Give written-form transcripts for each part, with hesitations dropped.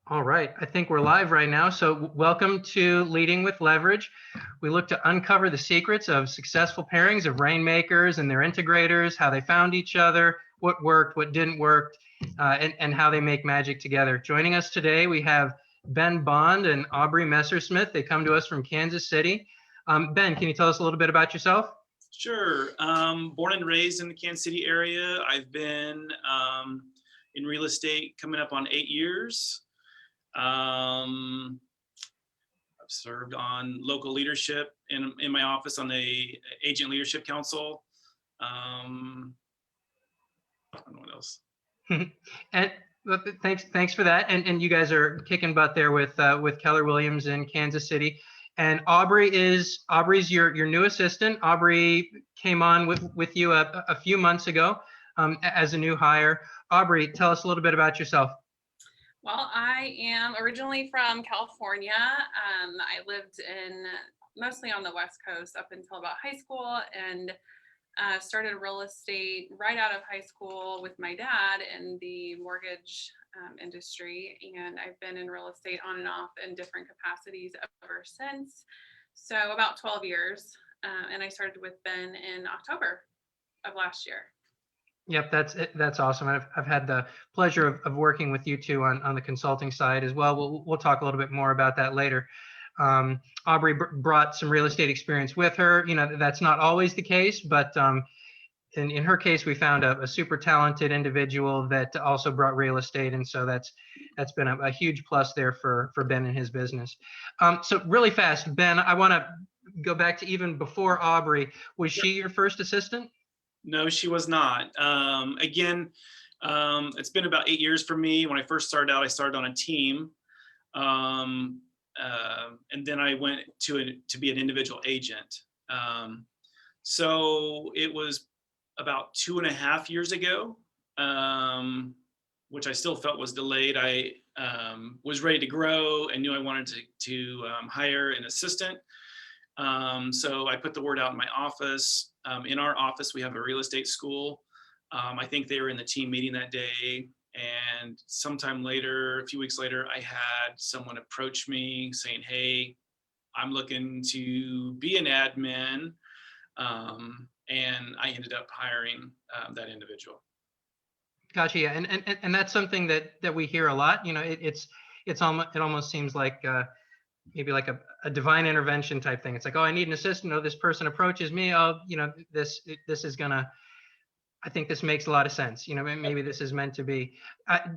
All right, I think we're live right now. So, welcome to Leading with Leverage. We look to uncover the secrets of successful pairings of rainmakers and their integrators, how they found each other, what worked, what didn't work, and how they make magic together. Joining us today, we have Ben Bond and Aubree Messersmith. They come to us from Kansas City. Ben, can you tell us a little bit about yourself? Sure. Born and raised in the Kansas City area. I've been in real estate coming up on 8 years. I've served on local leadership in my office on the Agent Leadership Council. I don't know what else. And thanks for that. And you guys are kicking butt there with Keller Williams in Kansas City. And Aubree's your new assistant. Aubree came on with you a few months ago as a new hire. Aubree, tell us a little bit about yourself. Well, I am originally from California. I lived mostly on the West Coast up until about high school, and started real estate right out of high school with my dad in the mortgage industry. And I've been in real estate on and off in different capacities ever since. So about 12 years. And I started with Ben in October of last year. Yep, that's awesome. I've had the pleasure of working with you two on the consulting side as well. We'll talk a little bit more about that later. Aubree brought some real estate experience with her. You know, that's not always the case, but in her case, we found a super talented individual that also brought real estate, and so that's been a huge plus there for Ben and his business. So really fast, Ben, I want to go back to even before Aubree. Was she your first assistant? No, she was not. Again, it's been about 8 years for me. When I first started out, I started on a team. And then I went to be an individual agent. So it was about 2.5 years ago, which I still felt was delayed. I was ready to grow and knew I wanted to hire an assistant. So I put the word out in my office. In our office, we have a real estate school. I think they were in the team meeting that day. And sometime later, a few weeks later, I had someone approach me saying, "Hey, I'm looking to be an admin." And I ended up hiring that individual. Gotcha. Yeah, and that's something that we hear a lot. You know, it almost seems like maybe like a divine intervention type thing. It's like, oh, I need an assistant. Oh, this person approaches me. Oh, you know, this is gonna. I think this makes a lot of sense. You know, maybe this is meant to be.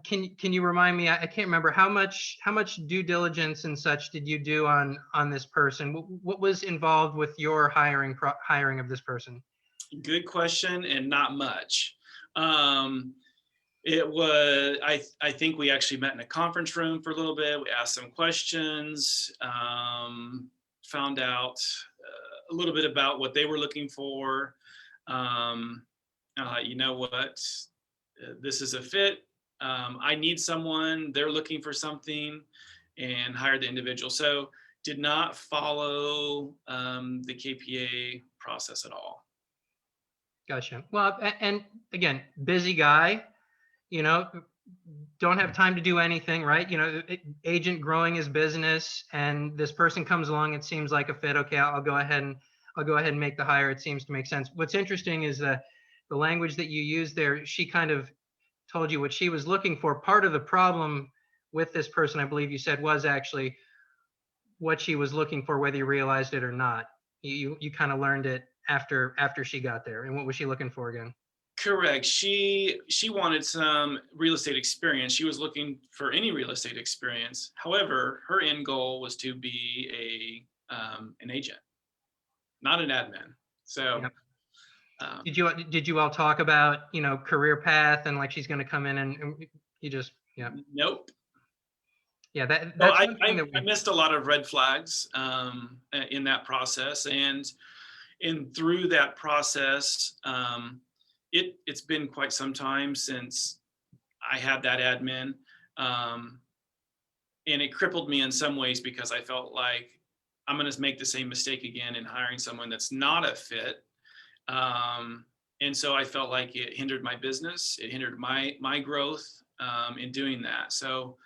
Can you remind me? I can't remember how much due diligence and such did you do on this person? What was involved with your hiring of this person? Good question, and not much. It was, I think we actually met in a conference room for a little bit. We asked some questions, found out a little bit about what they were looking for. You know what, this is a fit. I need someone, they're looking for something, and hired the individual. So did not follow the KPA process at all. Gotcha. Well, and again, busy guy, you know, don't have time to do anything, right? You know, agent growing his business, and this person comes along. It seems like a fit. Okay, I'll go ahead and make the hire. It seems to make sense. What's interesting is that the language that you use there, she kind of told you what she was looking for. Part of the problem with this person, I believe you said, was actually what she was looking for, whether you realized it or not. You kind of learned it after she got there. And what was she looking for again? Correct. She wanted some real estate experience. She was looking for any real estate experience. However, her end goal was to be an agent, not an admin. So, yep. Did you all talk about, you know, career path and like she's going to come in and you just, yeah? Nope. Yeah, that's I missed a lot of red flags in that process, and through that process, it's been quite some time since I had that admin, and it crippled me in some ways because I felt like I'm going to make the same mistake again in hiring someone that's not a fit. And so I felt like it hindered my business. It hindered my growth in doing that. So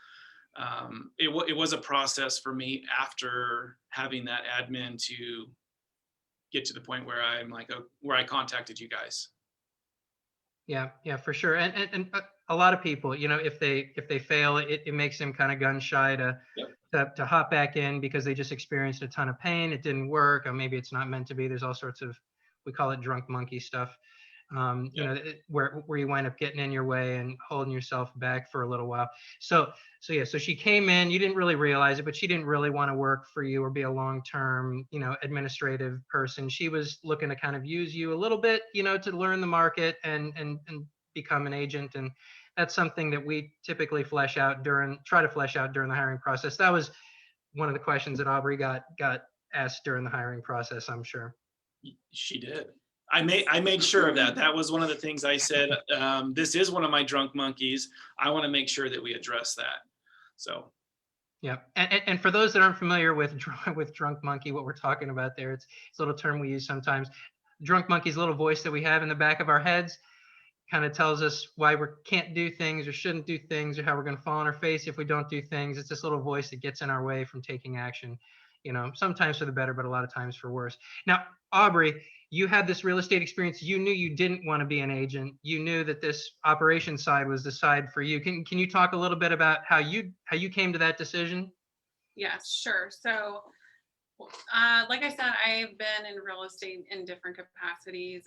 it was a process for me after having that admin to get to the point where I'm like, oh, where I contacted you guys. Yeah, yeah, for sure. And a lot of people, if they fail, it makes them kind of gun shy Yep. to hop back in because they just experienced a ton of pain. It didn't work, or maybe it's not meant to be. There's all sorts of, we call it drunk monkey stuff. Yep. Where you wind up getting in your way and holding yourself back for a little while. So yeah, so she came in, you didn't really realize it, but she didn't really want to work for you or be a long-term, administrative person. She was looking to kind of use you a little bit, to learn the market and become an agent. And that's something that we typically try to flesh out during the hiring process. That was one of the questions that Aubree got asked during the hiring process, I'm sure. She did. I made sure of that. That was one of the things I said. This is one of my drunk monkeys. I want to make sure that we address that. So Yeah, and for those that aren't familiar with drunk monkey, what we're talking about there, it's a little term we use sometimes. Drunk monkey's a little voice that we have in the back of our heads, kind of tells us why we can't do things or shouldn't do things or how we're going to fall on our face if we don't do things. It's this little voice that gets in our way from taking action, sometimes for the better, but a lot of times for worse. Now, Aubree, you had this real estate experience. You knew you didn't want to be an agent. You knew that this operation side was the side for you. Can you talk a little bit about how you came to that decision? Yes, sure. So, like I said, I've been in real estate in different capacities,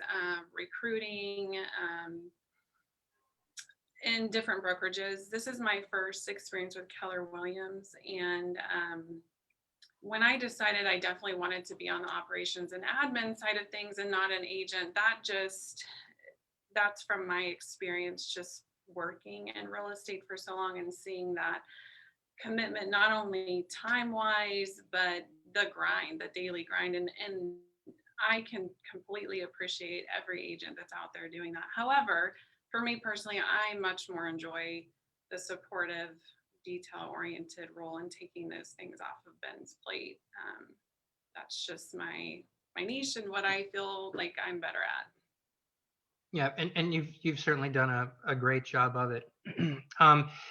recruiting, in different brokerages. This is my first experience with Keller Williams. And when I decided I definitely wanted to be on the operations and admin side of things and not an agent, that's from my experience just working in real estate for so long and seeing that commitment, not only time wise, but the grind, the daily grind. And I can completely appreciate every agent that's out there doing that. However, for me personally, I much more enjoy the supportive, detail-oriented role and taking those things off of Ben's plate. That's just my niche and what I feel like I'm better at. Yeah, and you've certainly done a great job of it.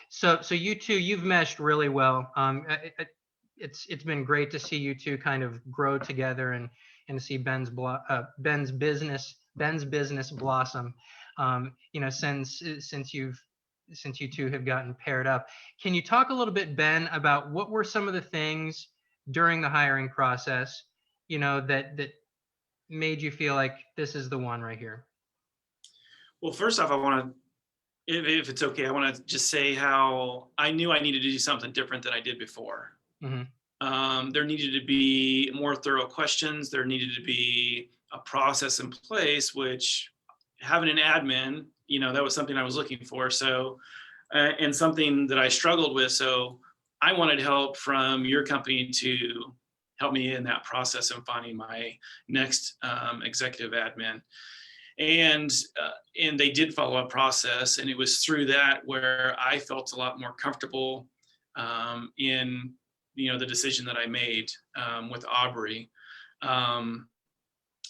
So you two, you've meshed really well. It's been great to see you two kind of grow together and see Ben's business blossom. Since you two have gotten paired up. Can you talk a little bit, Ben, about what were some of the things during the hiring process, that made you feel like this is the one right here? well, first off, I want to, if it's okay, I want to just say how I knew I needed to do something different than I did before. Mm-hmm. There needed to be more thorough questions. There needed to be a process in place, which having an admin, that was something I was looking for. So, and something that I struggled with. So I wanted help from your company to help me in that process of finding my next executive admin. And they did follow a process, and it was through that where I felt a lot more comfortable in the decision that I made with Aubree.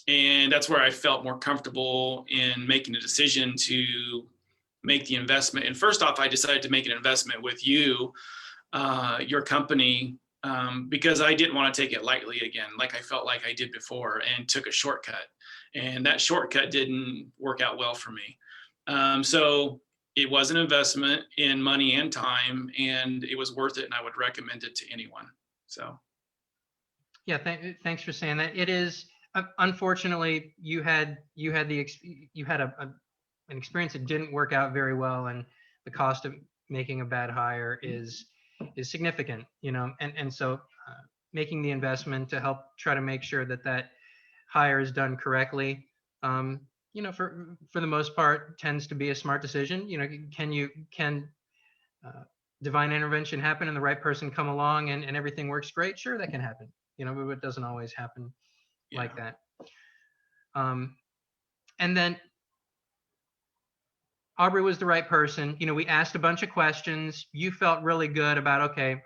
And that's where I felt more comfortable in making a decision to make the investment. And first off, I decided to make an investment with you, your company, because I didn't want to take it lightly again, like I felt like I did before, and took a shortcut. And that shortcut didn't work out well for me. So it was an investment in money and time, and it was worth it, and I would recommend it to anyone. So Yeah, thanks for saying that. It is unfortunately you had an experience that didn't work out very well, and the cost of making a bad hire is significant, and so making the investment to help try to make sure that hire is done correctly, for the most part tends to be a smart decision. Can divine intervention happen and the right person come along and everything works great? Sure, that can happen, but it doesn't always happen like that. And then Aubree was the right person. We asked a bunch of questions. You felt really good about, okay,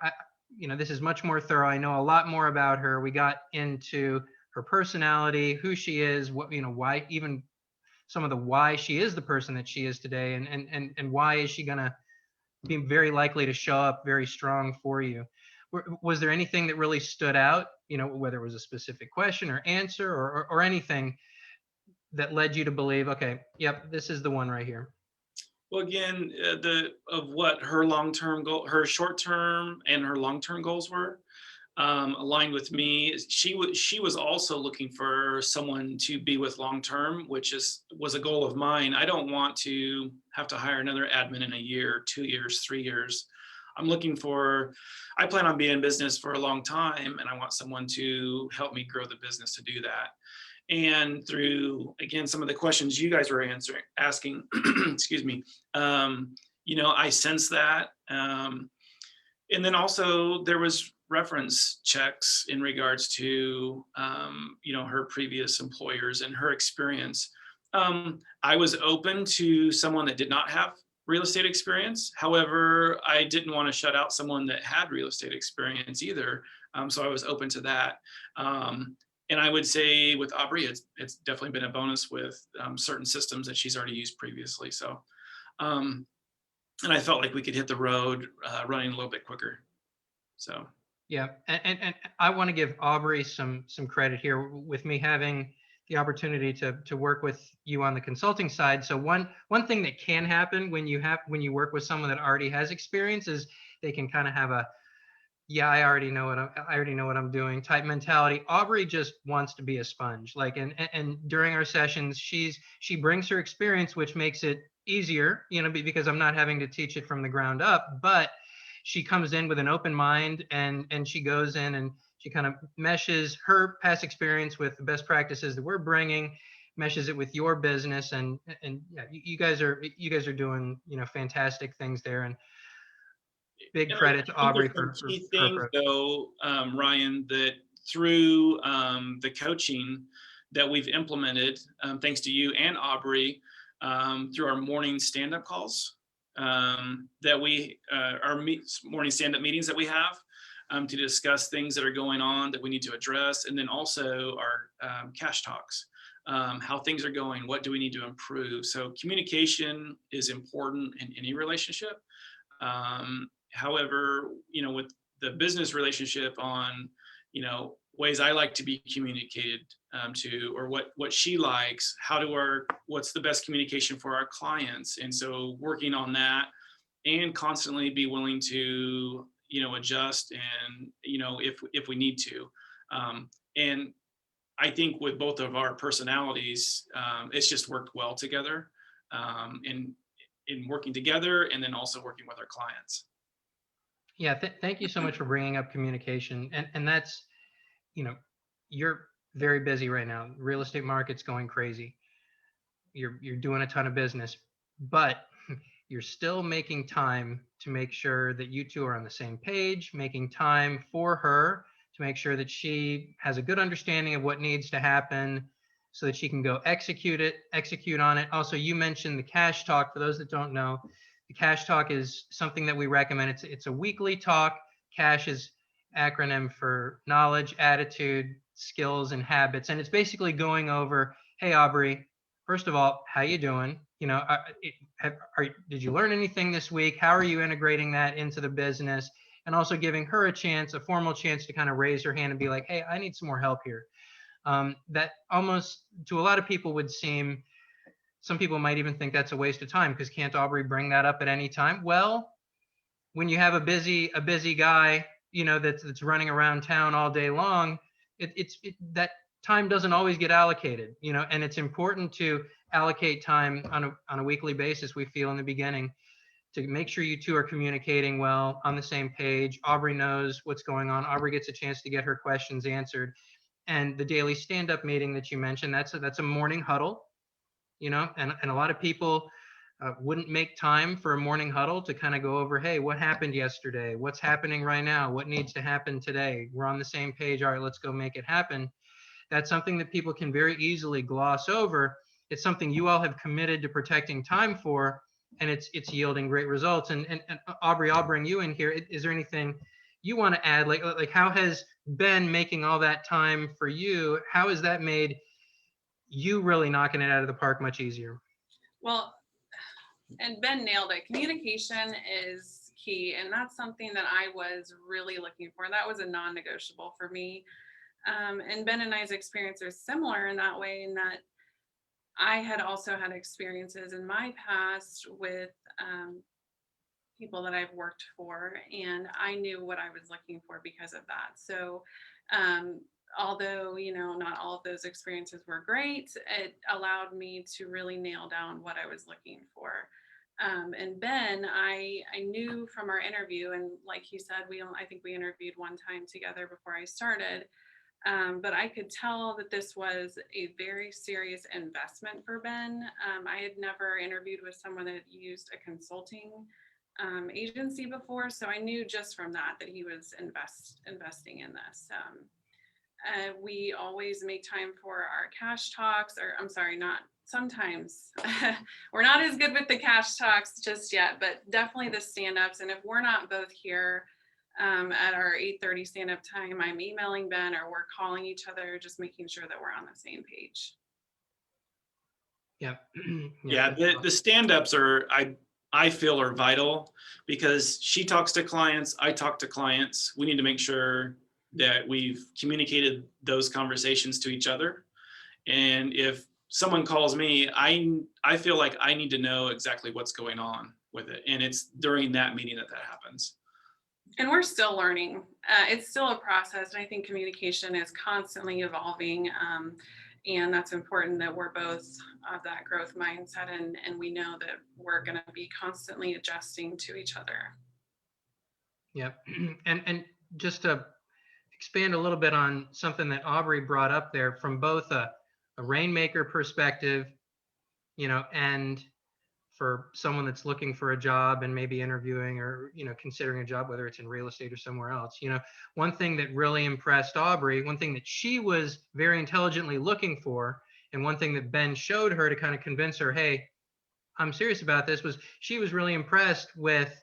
this is much more thorough. I know a lot more about her. We got into her personality, who she is, why, even some of the why she is the person that she is today, and why is she gonna be very likely to show up very strong for you. Was there anything that really stood out, whether it was a specific question or answer or anything that led you to believe, okay, yep, this is the one right here? Well, again, what her long-term goal, her short-term and her long-term goals were, aligned with me. She was also looking for someone to be with long-term, which was a goal of mine. I don't want to have to hire another admin in a year, 2 years, 3 years. I plan on being in business for a long time, and I want someone to help me grow the business to do that. And through, again, some of the questions you guys were asking, excuse me, I sense that. And then also there was reference checks in regards to, her previous employers and her experience. I was open to someone that did not have real estate experience. However, I didn't want to shut out someone that had real estate experience either. So I was open to that. And I would say with Aubree, it's definitely been a bonus with certain systems that she's already used previously. So, and I felt like we could hit the road running a little bit quicker. So. Yeah, and I want to give Aubree some credit here with me having the opportunity to work with you on the consulting side. So one thing that can happen when you work with someone that already has experience is they can kind of have a, yeah, I already know what I'm doing type mentality. Aubree just wants to be a sponge. Like, and during our sessions, she brings her experience, which makes it easier, because I'm not having to teach it from the ground up. But she comes in with an open mind, and she goes in and she kind of meshes her past experience with the best practices that we're bringing, meshes it with your business, and yeah, you guys are doing fantastic things there. And big credit to Aubree for key her things, approach. though, Ryan, that through the coaching that we've implemented, thanks to you and Aubree, through our morning stand-up calls, that we our morning stand-up meetings that we have to discuss things that are going on that we need to address, and then also our cash talks, how things are going, what do we need to improve. So communication is important in any relationship. However, with the business relationship on, ways I like to be communicated to, or what she likes, what's the best communication for our clients. And so working on that and constantly be willing to, adjust and, if we need to. And I think with both of our personalities, it's just worked well together in working together, and then also working with our clients. Yeah, thank you so much for bringing up communication. And that's, you're very busy right now. Real estate market's going crazy. You're doing a ton of business, but you're still making time to make sure that you two are on the same page, making time for her to make sure that she has a good understanding of what needs to happen so that she can go execute on it. Also, you mentioned the cash talk. For those that don't know, the cash talk is something that we recommend. It's a weekly talk. CASH is acronym for knowledge, attitude, skills, and habits. And it's basically going over, hey, Aubree, first of all, how you doing? Did you learn anything this week? How are you integrating that into the business? And also giving her a formal chance to kind of raise her hand and be like, hey, I need some more help here. That almost to a lot of people would seem, some people might even think that's a waste of time, because can't Aubree bring that up at any time? Well, when you have a busy guy, that's running around town all day long, that time doesn't always get allocated, and it's important to allocate time on a weekly basis. We feel in the beginning to make sure you two are communicating well, on the same page. Aubree knows what's going on. Aubree gets a chance to get her questions answered. And the daily stand-up meeting that you mentioned, that's a morning huddle. And a lot of people wouldn't make time for a morning huddle to kind of go over, hey, what happened yesterday? What's happening right now? What needs to happen today? We're on the same page. All right, let's go make it happen. That's something that people can very easily gloss over. It's something you all have committed to protecting time for, and it's yielding great results. And Aubree, I'll bring you in here. Is there anything you want to add? Like how has Ben making all that time for you, how has that made you really knocking it out of the park much easier? Well, And Ben nailed it. Communication is key. And that's something that I was really looking for. That was a non-negotiable for me. And Ben and I's experience are similar in that way, in that I had also had experiences in my past with people that I've worked for, and I knew what I was looking for because of that. So, although, not all of those experiences were great, it allowed me to really nail down what I was looking for. And Ben, I knew from our interview, and like he said, I think we interviewed one time together before I started. But I could tell that this was a very serious investment for Ben. I had never interviewed with someone that had used a consulting agency before, so I knew just from that he was investing in this. We always make time for our cash talks, or I'm sorry, not sometimes. We're not as good with the cash talks just yet, but definitely the stand-ups. And if we're not both here at our 8:30 stand-up time, I'm emailing Ben or we're calling each other, just making sure that we're on the same page. Yeah. Yeah, the stand-ups I feel are vital, because she talks to clients, I talk to clients. We need to make sure that we've communicated those conversations to each other. And if someone calls me, I feel like I need to know exactly what's going on with it. And it's during that meeting that happens. And we're still learning. It's still a process. And I think communication is constantly evolving. And that's important that we're both of that growth mindset, and we know that we're going to be constantly adjusting to each other. Yeah. And just to expand a little bit on something that Aubree brought up there, from both a rainmaker perspective, and for someone that's looking for a job and maybe interviewing or, considering a job, whether it's in real estate or somewhere else, one thing that really impressed Aubree, one thing that she was very intelligently looking for, and one thing that Ben showed her to kind of convince her, hey, I'm serious about this, was she was really impressed with,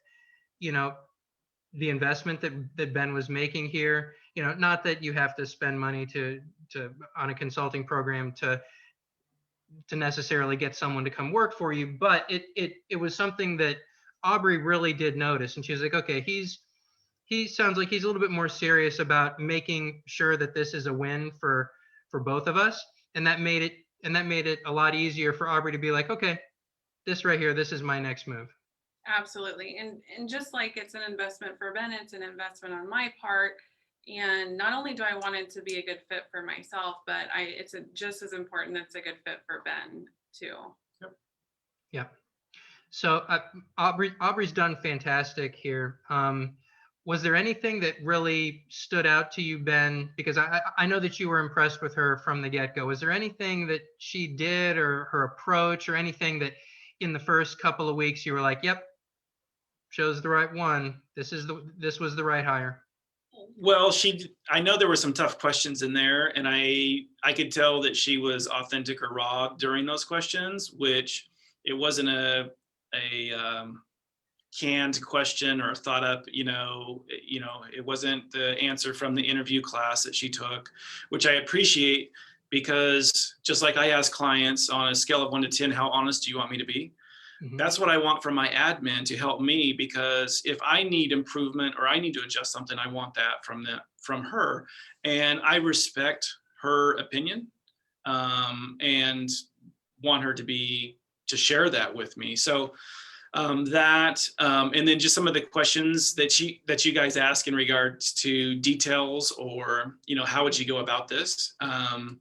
the investment that Ben was making here. Not that you have to spend money to on a consulting program to necessarily get someone to come work for you, but it was something that Aubree really did notice, and she was like, okay, he sounds like he's a little bit more serious about making sure that this is a win for both of us, and that made it a lot easier for Aubree to be like, okay, this right here, this is my next move. Absolutely. And just like it's an investment for Ben, it's an investment on my part. And not only do I want it to be a good fit for myself, but it's just as important that it's a good fit for Ben too. Yep. Yeah. So Aubree's done fantastic here. Was there anything that really stood out to you, Ben? Because I know that you were impressed with her from the get-go. Was there anything that she did, or her approach, or anything that in the first couple of weeks you were like, yep, chose the right one. This was the right hire? Well, I know there were some tough questions in there, and I could tell that she was authentic or raw during those questions, which it wasn't a canned question or thought up, it wasn't the answer from the interview class that she took, which I appreciate, because just like I ask clients on a scale of 1 to 10, how honest do you want me to be? Mm-hmm. That's what I want from my admin to help me, because if I need improvement or I need to adjust something, I want that from her. And I respect her opinion, and want her to share that with me. So and then just some of the questions that you guys ask in regards to details, or, how would you go about this? I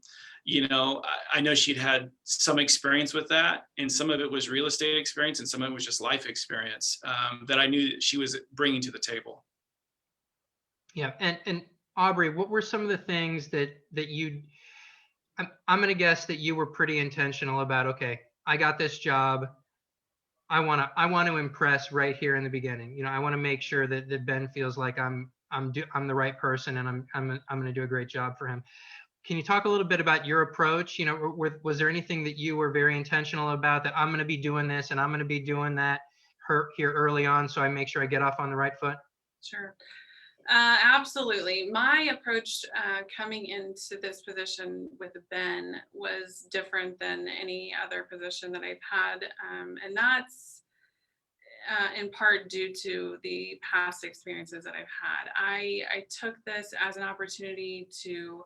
know she'd had some experience with that, and some of it was real estate experience, and some of it was just life experience that I knew that she was bringing to the table. Yeah. And Aubree, what were some of the things that I'm going to guess that you were pretty intentional about? Okay, I got this job. I want to impress right here in the beginning. I want to make sure that Ben feels like I'm the right person, and I'm going to do a great job for him. Can you talk a little bit about your approach? Was there anything that you were very intentional about, that I'm going to be doing this and I'm going to be doing that here early on, so I make sure I get off on the right foot? Sure. Absolutely. My approach coming into this position with Ben was different than any other position that I've had. And that's in part due to the past experiences that I've had. I took this as an opportunity to,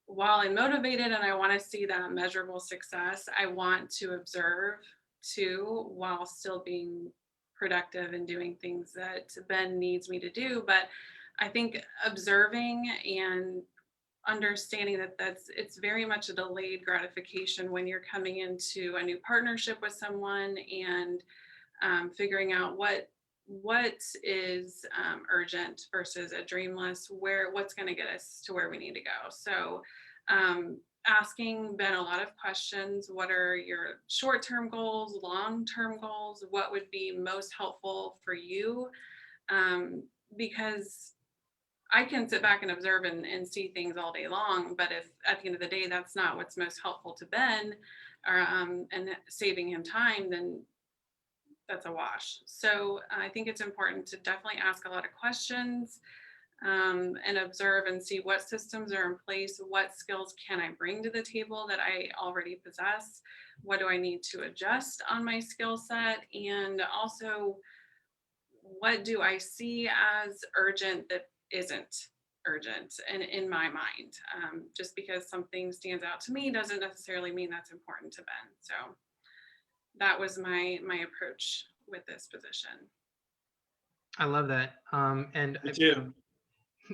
while I'm motivated and I want to see that measurable success, I want to observe too, while still being productive and doing things that Ben needs me to do. But I think observing and understanding that it's very much a delayed gratification when you're coming into a new partnership with someone, and figuring out what is urgent versus a dream list, what's going to get us to where we need to go. So asking Ben a lot of questions. What are your short-term goals, long-term goals? What would be most helpful for you? Because I can sit back and observe and see things all day long, but if at the end of the day that's not what's most helpful to Ben, or and saving him time, then that's a wash. So I think it's important to definitely ask a lot of questions, and observe and see what systems are in place, what skills can I bring to the table that I already possess, what do I need to adjust on my skill set, and also what do I see as urgent that isn't urgent and in my mind. Just because something stands out to me doesn't necessarily mean that's important to Ben. So that was my approach with this position. I love that. And Me too.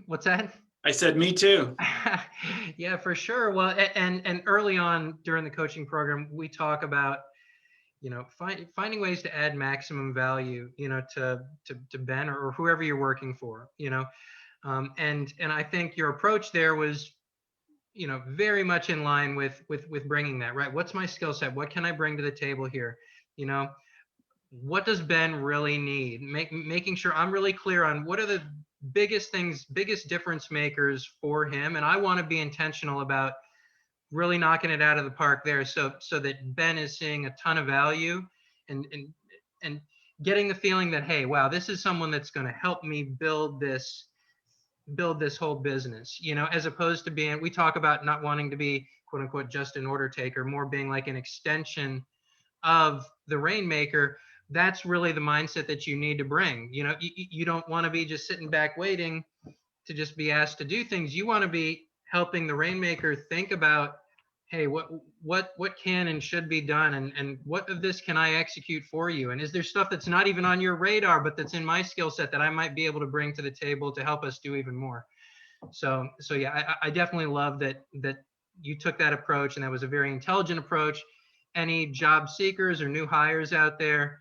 what's that? I said, me too. Yeah, for sure. Well, and early on during the coaching program, we talk about, finding ways to add maximum value, to Ben or whoever you're working for, and I think your approach there was, very much in line with bringing that, right? What's my skill set? What can I bring to the table here? What does Ben really need? Making sure I'm really clear on what are the biggest things, biggest difference makers for him. And I want to be intentional about really knocking it out of the park there, so that Ben is seeing a ton of value, and getting the feeling that, hey, wow, this is someone that's going to help me build this whole business, as opposed to being, we talk about not wanting to be quote unquote just an order taker, more being like an extension of the rainmaker. That's really the mindset that you need to bring. You don't want to be just sitting back waiting to just be asked to do things. You want to be helping the rainmaker think about, hey, what can and should be done, and what of this can I execute for you? And is there stuff that's not even on your radar, but that's in my skill set that I might be able to bring to the table to help us do even more? So yeah, I definitely love that you took that approach, and that was a very intelligent approach. Any job seekers or new hires out there,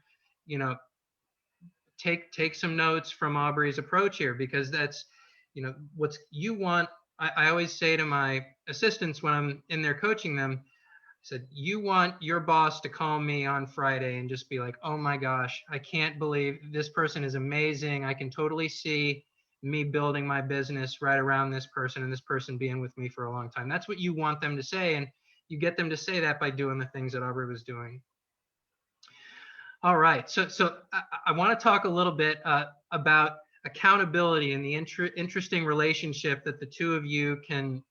take some notes from Aubree's approach here, because that's, what's you want. I always say to my assistants when I'm in there coaching them, I said, you want your boss to call me on Friday and just be like, oh my gosh, I can't believe this person is amazing. I can totally see me building my business right around this person, and this person being with me for a long time. That's what you want them to say. And you get them to say that by doing the things that Aubree was doing. All right. So I want to talk a little bit about accountability and the interesting relationship that the two of you can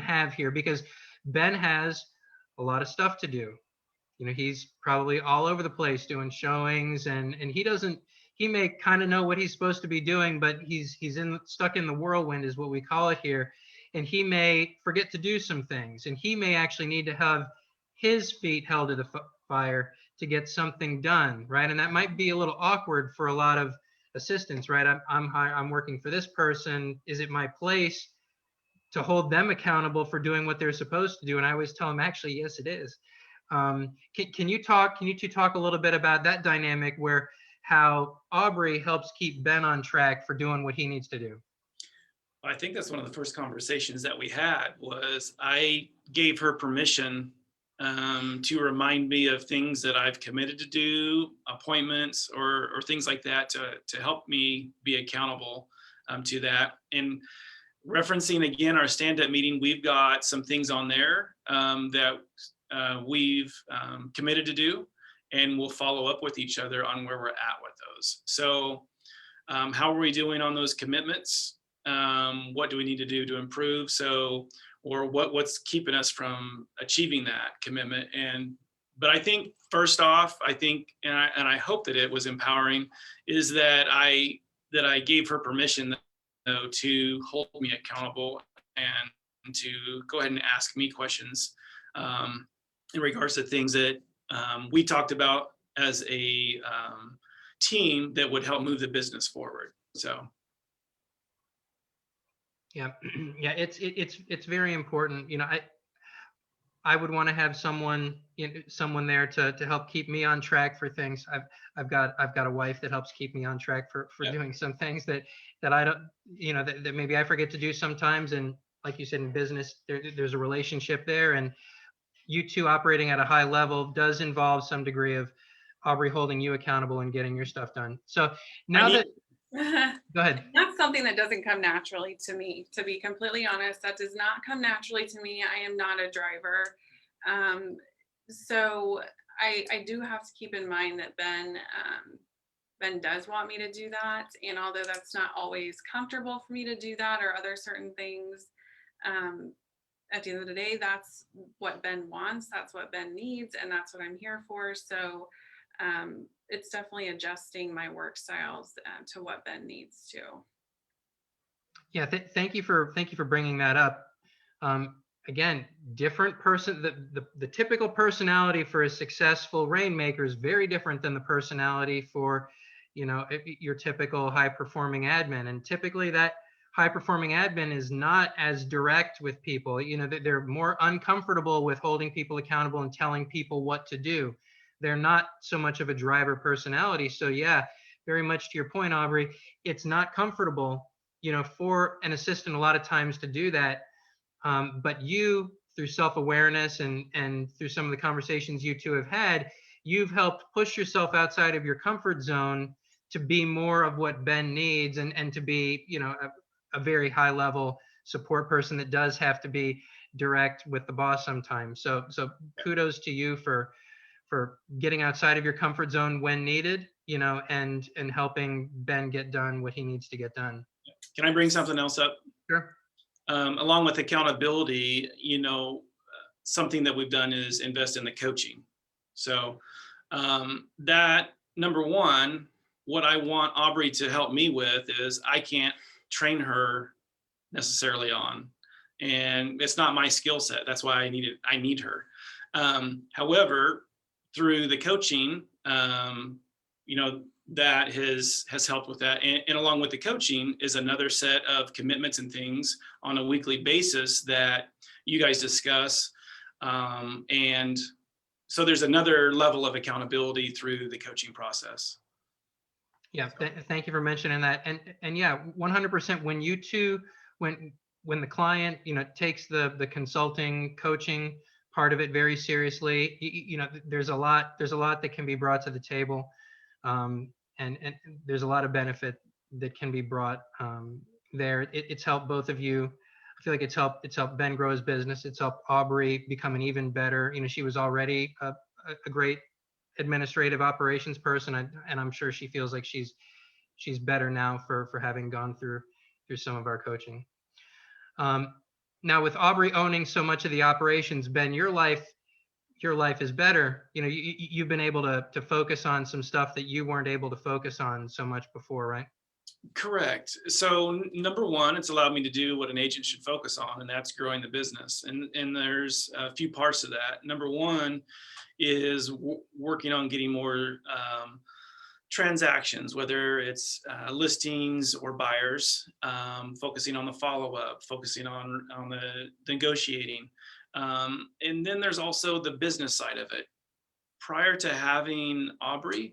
have here, because Ben has a lot of stuff to do. He's probably all over the place doing showings, and he may kind of know what he's supposed to be doing, but he's stuck in the whirlwind is what we call it here. And he may forget to do some things, and he may actually need to have his feet held to the fire to get something done, right? And that might be a little awkward for a lot of assistants, right? I'm working for this person. Is it my place to hold them accountable for doing what they're supposed to do? And I always tell them, actually, yes, it is. Can you two talk a little bit about that dynamic, where how Aubree helps keep Ben on track for doing what he needs to do? I think that's one of the first conversations that we had. Was I gave her permission to remind me of things that I've committed to do, appointments or things like that, to help me be accountable to that. And referencing again our stand-up meeting, we've got some things on there that we've committed to do, and we'll follow up with each other on where we're at with those. So how are we doing on those commitments? What do we need to do to improve? Or what's keeping us from achieving that commitment? And but I think first off, I think, and I hope that it was empowering, is that I gave her permission, though, to hold me accountable and to go ahead and ask me questions in regards to things that we talked about as a team that would help move the business forward. So. Yeah, yeah, it's very important. You know, I would want to have someone, someone there to help keep me on track for things. I've got a wife that helps keep me on track for Yeah. doing some things that I don't, that maybe I forget to do sometimes. And like you said, in business, there's a relationship there, and you two operating at a high level does involve some degree of Aubree holding you accountable and getting your stuff done. So now that, go ahead. That's something that doesn't come naturally to me, to be completely honest. That does not come naturally to me. I am not a driver. So I do have to keep in mind that Ben does want me to do that. And although that's not always comfortable for me to do that or other certain things, at the end of the day, that's what Ben wants, that's what Ben needs, and that's what I'm here for. So it's definitely adjusting my work styles to what Ben needs to. Yeah, thank you for bringing that up. Again, different person. The typical personality for a successful rainmaker is very different than the personality for, your typical high performing admin. And typically, that high performing admin is not as direct with people. They're more uncomfortable with holding people accountable and telling people what to do. They're not so much of a driver personality. So yeah, very much to your point, Aubree, it's not comfortable, for an assistant a lot of times to do that. But you, through self-awareness and through some of the conversations you two have had, you've helped push yourself outside of your comfort zone to be more of what Ben needs, and to be, a very high level support person that does have to be direct with the boss sometimes. So kudos to you for getting outside of your comfort zone when needed, and helping Ben get done what he needs to get done. Can I bring something else up? Sure. Along with accountability, something that we've done is invest in the coaching. So that, number one, what I want Aubree to help me with is I can't train her necessarily on, and it's not my skill set. That's why I need her. However, through the coaching, that has helped with that. And along with the coaching is another set of commitments and things on a weekly basis that you guys discuss. And so there's another level of accountability through the coaching process. Yeah, thank you for mentioning that. And yeah, 100%. When you two, when the client, takes the consulting, coaching part of it very seriously, there's a lot that can be brought to the table, and there's a lot of benefit that can be brought there. It's helped both of you. I feel like it's helped Ben grow his business. It's helped Aubree become an even better. She was already a great administrative operations person, and I'm sure she feels like she's better now for having gone through some of our coaching. Now with Aubree owning so much of the operations, Ben, your life is better. You've been able to focus on some stuff that you weren't able to focus on so much before, right? Correct. So number one, it's allowed me to do what an agent should focus on, and that's growing the business. And there's a few parts of that. Number one is working on getting more transactions, whether it's listings or buyers, focusing on the follow-up, focusing on the negotiating. And then there's also the business side of it. Prior to having Aubree,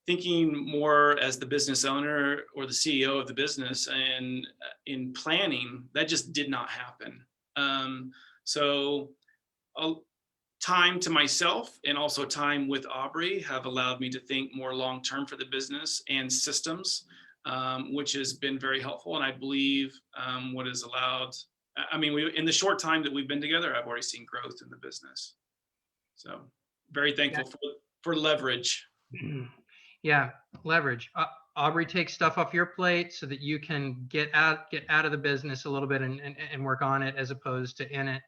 thinking more as the business owner or the CEO of the business, and in planning, that just did not happen. So time to myself and also time with Aubree have allowed me to think more long-term for the business and systems, which has been very helpful. And I believe what has allowed, in the short time that we've been together, I've already seen growth in the business. So very thankful for leverage. Yeah, leverage. Aubree takes stuff off your plate so that you can get out of the business a little bit and work on it as opposed to in it.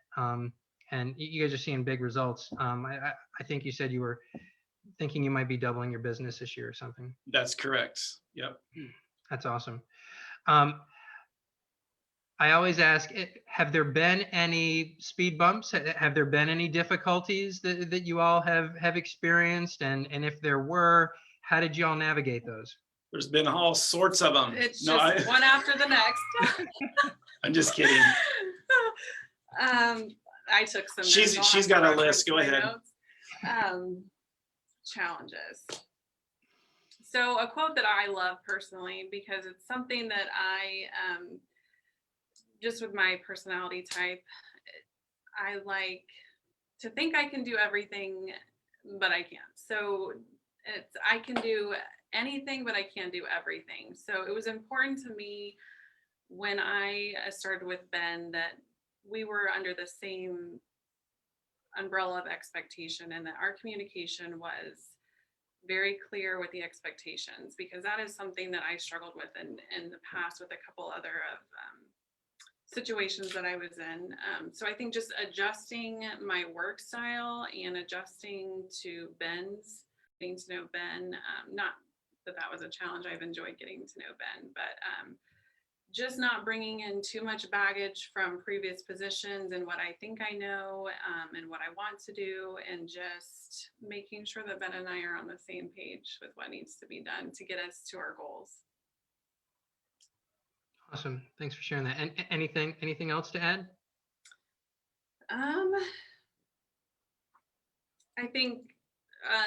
and you guys are seeing big results. I think you said you were thinking you might be doubling your business this year or something. That's correct. Yep. That's awesome. I always ask, have there been any speed bumps? Have there been any difficulties that you all have experienced? And if there were, how did you all navigate those? There's been all sorts of them. It's No, just one after the next. I'm just kidding. I took some. She's notes. I'll got have to a list. reference Go my ahead. notes. Challenges. So a quote that I love personally, because it's something that I, just with my personality type, I like to think I can do everything, but I can't. So I can do anything, but I can't do everything. So it was important to me when I started with Ben that we were under the same umbrella of expectation, and that our communication was very clear with the expectations, because that is something that I struggled with in the past with a couple other of situations that I was in. So I think just adjusting my work style and adjusting to Ben's, getting to know Ben, not that was a challenge. I've enjoyed getting to know Ben, but just not bringing in too much baggage from previous positions and what I think I know, and what I want to do, and just making sure that Ben and I are on the same page with what needs to be done to get us to our goals. Awesome. Thanks for sharing that. And anything else to add? I think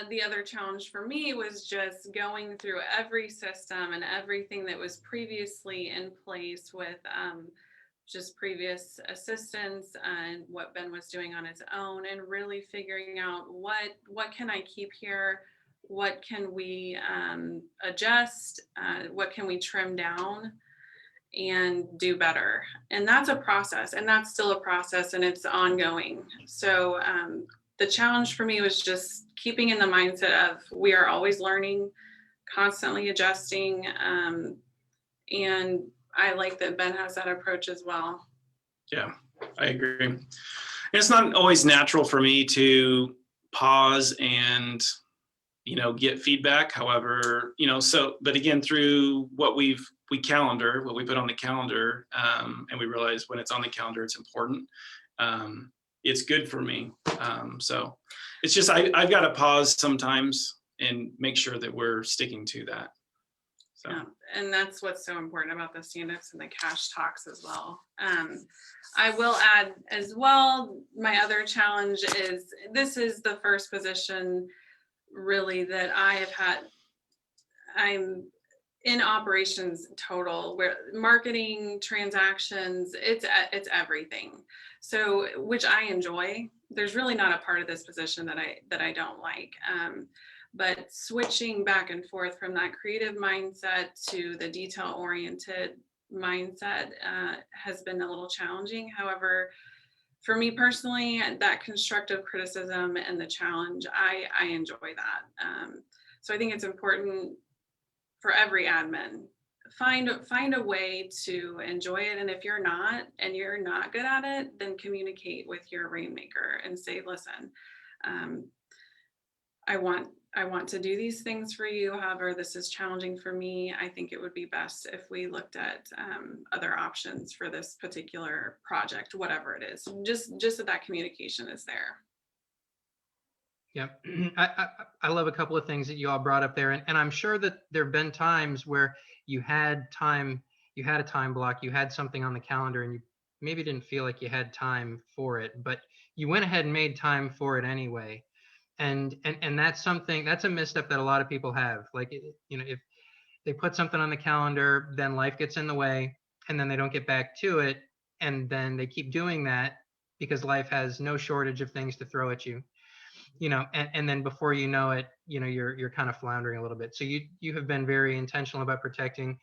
the other challenge for me was just going through every system and everything that was previously in place with just previous assistants and what Ben was doing on his own, and really figuring out what can I keep here, what can we adjust, what can we trim down and do better. And that's a process, and that's still a process, and it's ongoing. So the challenge for me was just keeping in the mindset of we are always learning, constantly adjusting. And I like that Ben has that approach as well. Yeah, I agree. And it's not always natural for me to pause and, get feedback. However, but again, through what we put on the calendar, and we realize when it's on the calendar, it's important. It's good for me. So it's just, I've got to pause sometimes and make sure that we're sticking to that. So. Yeah, and that's what's so important about the stand-ups and the cash talks as well. I will add as well, my other challenge is this is the first position really that I have had. I'm in operations total, where marketing, transactions, it's everything. So, which I enjoy. There's really not a part of this position that I don't like. But switching back and forth from that creative mindset to the detail-oriented mindset has been a little challenging. However, for me personally, that constructive criticism and the challenge, I enjoy that. So I think it's important for every admin, find a way to enjoy it. And if you're not good at it, then communicate with your rainmaker and say, listen, I want to do these things for you. However, this is challenging for me. I think it would be best if we looked at other options for this particular project, whatever it is, just that communication is there. Yep. I love a couple of things that you all brought up there. And I'm sure that there have been times where you had a time block, you had something on the calendar, and you maybe didn't feel like you had time for it, but you went ahead and made time for it anyway. And that's a misstep that a lot of people have. Like, if they put something on the calendar, then life gets in the way, and then they don't get back to it. And then they keep doing that because life has no shortage of things to throw at you. And then before you know it, you're kind of floundering a little bit. So you have been very intentional about protecting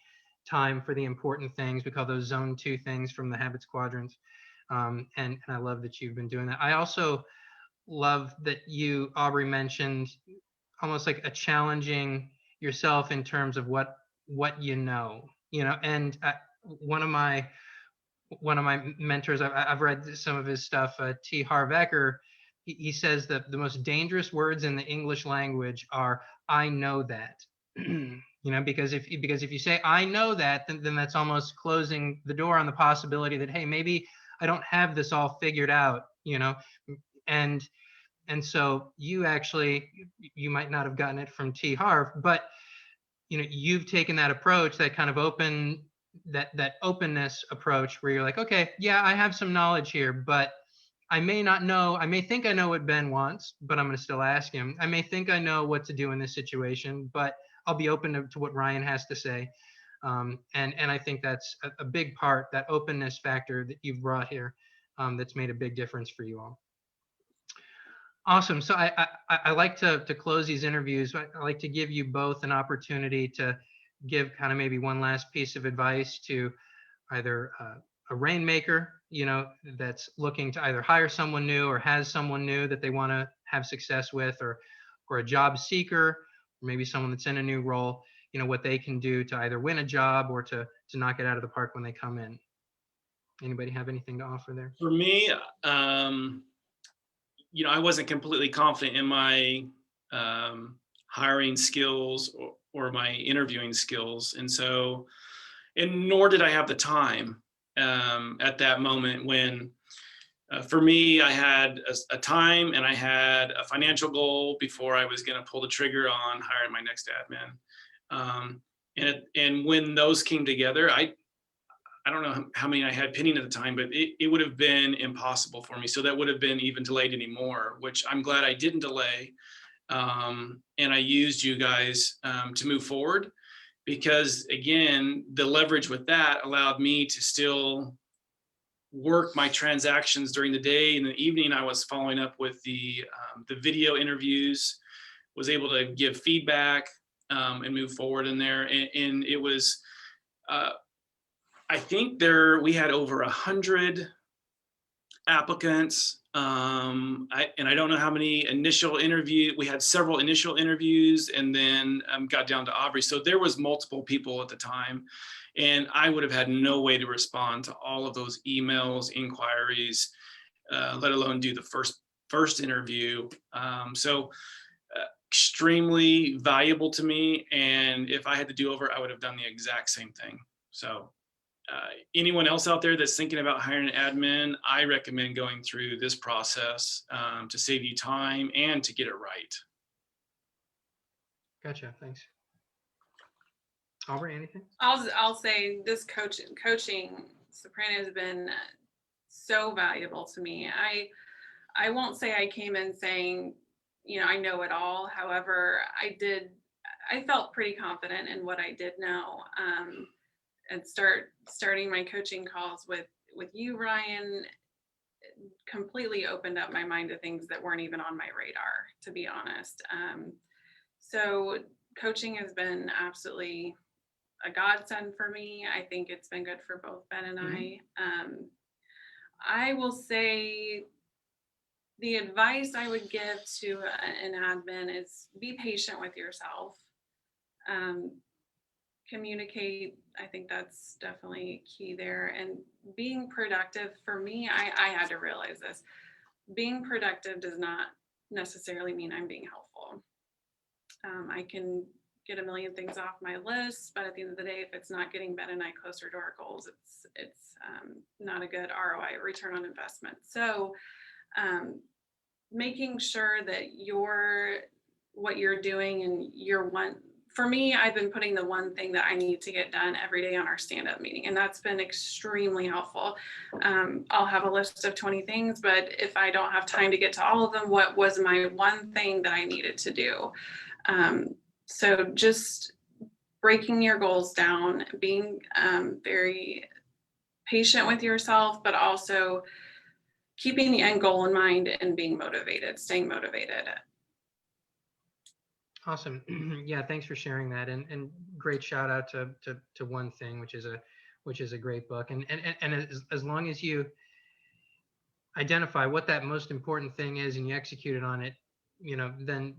time for the important things. We call those zone 2 things from the habits quadrants. And I love that you've been doing that. I also love that you, Aubree, mentioned almost like a challenging yourself in terms of what and one of my one of my mentors, I've read some of his stuff, T. Harv Eker, he says that the most dangerous words in the English language are "I know that." Because if you say "I know that," then that's almost closing the door on the possibility that, hey, maybe I don't have this all figured out, and so you might not have gotten it from T. Harv, but you've taken that approach, that kind of that openness approach, where you're like, okay, yeah, I have some knowledge here, but I may not know. I may think I know what Ben wants, but I'm going to still ask him. I may think I know what to do in this situation, but I'll be open to what Ryan has to say. And I think that's a big part, that openness factor that you've brought here, that's made a big difference for you all. Awesome. So I like to close these interviews. I like to give you both an opportunity to give kind of maybe one last piece of advice to either a rainmaker, that's looking to either hire someone new or has someone new that they want to have success with, or a job seeker, or maybe someone that's in a new role, what they can do to either win a job or to knock it out of the park when they come in. Anybody have anything to offer there? For me, I wasn't completely confident in my hiring skills or my interviewing skills. And so, and nor did I have the time at that moment when, for me, I had a time and I had a financial goal before I was going to pull the trigger on hiring my next admin. And when those came together, I don't know how many I had pending at the time, but it would have been impossible for me. So that would have been even delayed anymore, which I'm glad I didn't delay. And I used you guys to move forward, because again, the leverage with that allowed me to still work my transactions during the day. In the evening, I was following up with the video interviews, was able to give feedback and move forward in there. And it was, I think we had over 100 applicants. I don't know how many we had several initial interviews, and then got down to Aubree. So there was multiple people at the time, and I would have had no way to respond to all of those emails, inquiries, let alone do the first interview. So extremely valuable to me. And if I had to do over, I would have done the exact same thing. So anyone else out there that's thinking about hiring an admin, I recommend going through this process to save you time and to get it right. Gotcha. Thanks. Aubree, anything? I'll say this coaching Soprano has been so valuable to me. I won't say I came in saying, I know it all. However, I felt pretty confident in what I did know. And starting my coaching calls with you, Ryan, completely opened up my mind to things that weren't even on my radar, to be honest. So coaching has been absolutely a godsend for me. I think it's been good for both Ben and I will say the advice I would give to an admin is be patient with yourself. Communicate. I think that's definitely key there. And being productive, for me, I had to realize this. Being productive does not necessarily mean I'm being helpful. I can get a million things off my list, but at the end of the day, if it's not getting Ben and I closer to our goals, it's not a good ROI, return on investment. So making sure that what you're doing and for me, I've been putting the one thing that I need to get done every day on our stand-up meeting, and that's been extremely helpful. I'll have a list of 20 things, but if I don't have time to get to all of them, what was my one thing that I needed to do? So just breaking your goals down, being very patient with yourself, but also keeping the end goal in mind and being motivated, staying motivated. Awesome. Yeah, thanks for sharing that, and great shout out to One Thing, which is a great book. And as long as you identify what that most important thing is and you execute it on it, then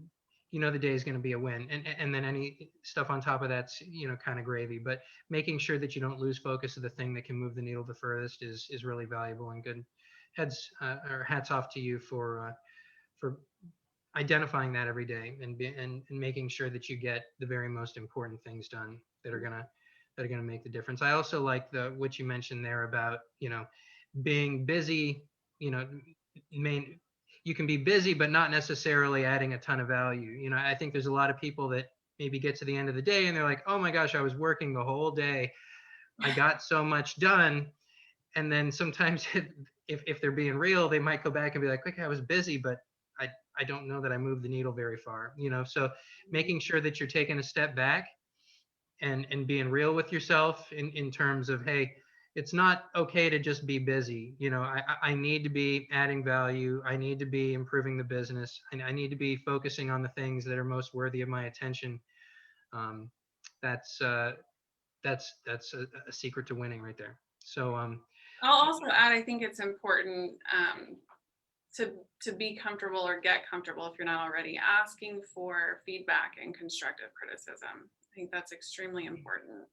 you know the day is going to be a win. And then any stuff on top of that's, you know, kind of gravy. But making sure that you don't lose focus of the thing that can move the needle the furthest is really valuable and good. Hats off to you for identifying that every day and making sure that you get the very most important things done that are gonna make the difference. I also like what you mentioned there about, you know, being busy. You know, you can be busy but not necessarily adding a ton of value. You know, I think there's a lot of people that maybe get to the end of the day and they're like, oh my gosh, I was working the whole day, I got so much done. And then sometimes if they're being real, they might go back and be like, okay, I was busy, but I don't know that I moved the needle very far, you know. So making sure that you're taking a step back and being real with yourself in terms of, hey, it's not okay to just be busy. You know, I need to be adding value. I need to be improving the business. I need to be focusing on the things that are most worthy of my attention. Um, that's a secret to winning right there. So I'll also add, I think it's important to be comfortable or get comfortable, if you're not already, asking for feedback and constructive criticism. I think that's extremely important.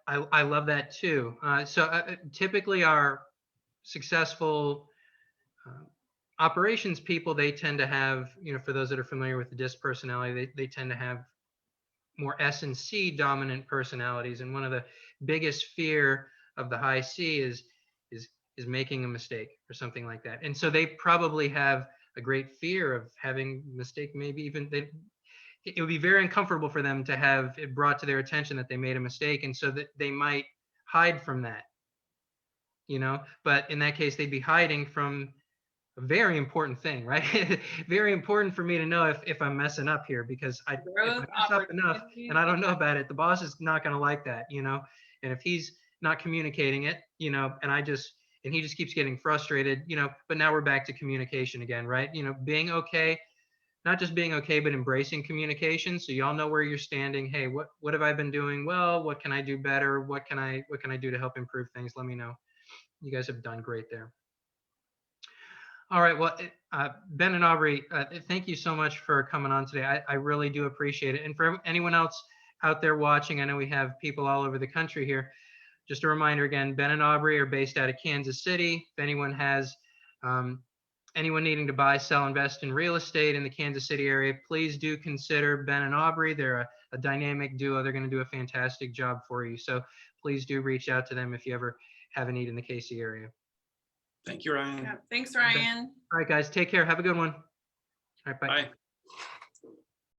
I love that too. Typically our successful operations people, they tend to have, you know, for those that are familiar with the DISC personality, they tend to have more S and C dominant personalities. And one of the biggest fear of the high C is making a mistake or something like that. And so they probably have a great fear of having mistake. Maybe even it would be very uncomfortable for them to have it brought to their attention that they made a mistake. And so that they might hide from that, you know, but in that case, they'd be hiding from a very important thing, right? Very important for me to know if I'm messing up here, because if I Growth mess up enough and I don't know opportunities. about it, the boss is not going to like that, you know. And if he's not communicating it, you know, and he just keeps getting frustrated, you know. But now we're back to communication again, right? You know, being okay, not just being okay, but embracing communication. So y'all know where you're standing. Hey, what have I been doing well? What can I do better? What can I do to help improve things? Let me know. You guys have done great there. All right. Well, Ben and Aubree, thank you so much for coming on today. I really do appreciate it. And for anyone else out there watching, I know we have people all over the country here. Just a reminder again, Ben and Aubree are based out of Kansas City. If anyone has anyone needing to buy, sell, invest in real estate in the Kansas City area, please do consider Ben and Aubree. They're a dynamic duo. They're going to do a fantastic job for you. So please do reach out to them if you ever have a need in the KC area. Thank you, Ryan. Yeah. Thanks, Ryan. All right, guys, take care. Have a good one. All right, bye. Bye.